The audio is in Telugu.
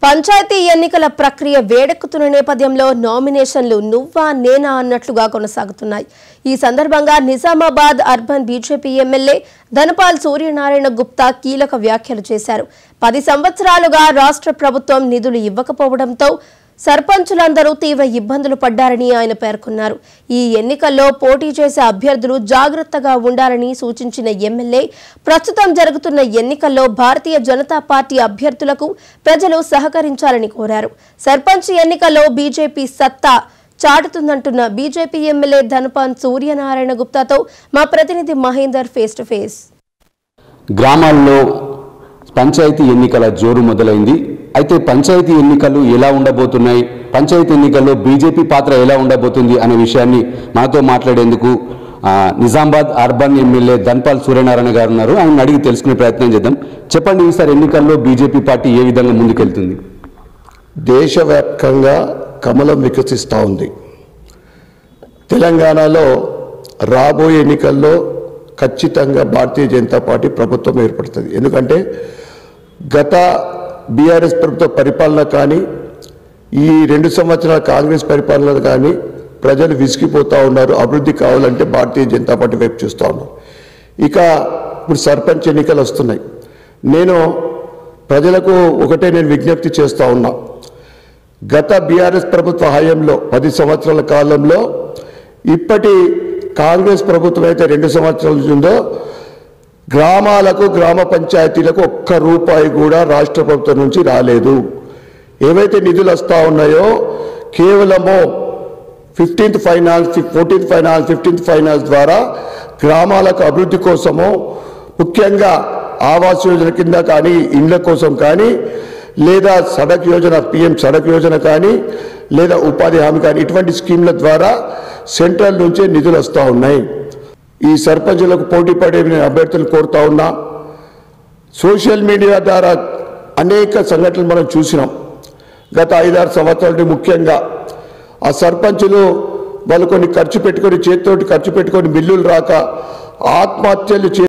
పంచాయతీ ఎన్నికల ప్రక్రియ వేడెక్కుతున్న నేపథ్యంలో నామినేషన్లు నువ్వా నేనా అన్నట్లుగా కొనసాగుతున్నాయి. ఈ సందర్భంగా Nizamabad urban BJP MLA Dhanpal Suryanarayana Gupta కీలక వ్యాఖ్యలు చేశారు. 10 సంవత్సరాలుగా రాష్ట్ర ప్రభుత్వం నిధులు ఇవ్వకపోవడంతో సర్పంచులందరూ తీవ్ర ఇబ్బందులు పడ్డారని ఆయన పేర్కొన్నారు. ఈ ఎన్నికల్లో పోటీ చేసే అభ్యర్థులు జాగ్రత్తగా ఉండాలని సూచించిన ఎమ్మెల్యే ప్రస్తుతం జరుగుతున్న ఎన్నికల్లో భారతీయ జనతా పార్టీ అభ్యర్థులకు ప్రజలు సహకరించాలని కోరారు. సర్పంచ్ ఎన్నికల్లో బీజేపీ సత్తా చాటుతుందంటున్న బీజేపీ ఎమ్మెల్యే ధనపాల్ సూర్యనారాయణ గుప్తాతో మా ప్రతినిధి మహేందర్ ఫేస్ టు ఫేస్. గ్రామాల్లో పంచాయతీ ఎన్నికల జోరు మొదలైంది. అయితే పంచాయతీ ఎన్నికలు ఎలా ఉండబోతున్నాయి, పంచాయతీ ఎన్నికల్లో బీజేపీ పాత్ర ఎలా ఉండబోతుంది అనే విషయాన్ని మనతో మాట్లాడేందుకు నిజామాబాద్ అర్బన్ ఎమ్మెల్యే ధనపాల్ సూర్యనారాయణ గారు ఉన్నారు. ఆయన అడిగి తెలుసుకునే ప్రయత్నం చేద్దాం. చెప్పండి, ఈసారి ఎన్నికల్లో బీజేపీ పార్టీ ఏ విధంగా ముందుకెళ్తుంది? దేశవ్యాప్తంగా కమలం వికసిస్తూ ఉంది. తెలంగాణలో రాబోయే ఎన్నికల్లో ఖచ్చితంగా భారతీయ జనతా పార్టీ ప్రభుత్వం ఏర్పడుతుంది. ఎందుకంటే గత బీఆర్ఎస్ ప్రభుత్వ పరిపాలన కానీ, ఈ 2 సంవత్సరాల కాంగ్రెస్ పరిపాలన కానీ ప్రజలు విసిగిపోతూ ఉన్నారు. అభివృద్ధి కావాలంటే భారతీయ జనతా పార్టీ వైపు చూస్తూ ఉన్నారు. ఇక ఇప్పుడు సర్పంచ్ ఎన్నికలు వస్తున్నాయి. నేను ప్రజలకు ఒకటే విజ్ఞప్తి చేస్తూ ఉన్నా. గత బీఆర్ఎస్ ప్రభుత్వ హయాంలో 10 సంవత్సరాల కాలంలో ఇప్పటి కాంగ్రెస్ ప్రభుత్వం అయితే 2 సంవత్సరాల ఉందో గ్రామాలకు, గ్రామ పంచాయతీలకు ₹1 కూడా రాష్ట్ర ప్రభుత్వం నుంచి రాలేదు. ఏవైతే నిధులు వస్తూ ఉన్నాయో కేవలము 15th finance, 14th finance, 15th finance ద్వారా గ్రామాలకు అభివృద్ధి కోసము, ముఖ్యంగా ఆవాస్ యోజన కింద కానీ, ఇండ్ల కోసం కానీ, లేదా సడక్ యోజన, పిఎం సడక్ యోజన కానీ, లేదా ఉపాధి హామీ కానీ, ఇటువంటి స్కీమ్ల ద్వారా సెంట్రల్ నుంచే నిధులు వస్తూ ఉన్నాయి. ఈ సర్పంచులకు పోటీ పడే అభ్యర్థులను కోరుతా ఉన్నా. సోషల్ మీడియా ద్వారా అనేక సంఘటనలు మనం చూసినాం గత 5-6 సంవత్సరాలు. ముఖ్యంగా ఆ సర్పంచులు వాళ్ళు కొన్ని ఖర్చు పెట్టుకొని, చేతితోటి ఖర్చు పెట్టుకొని, బిల్లులు రాక ఆత్మహత్యలు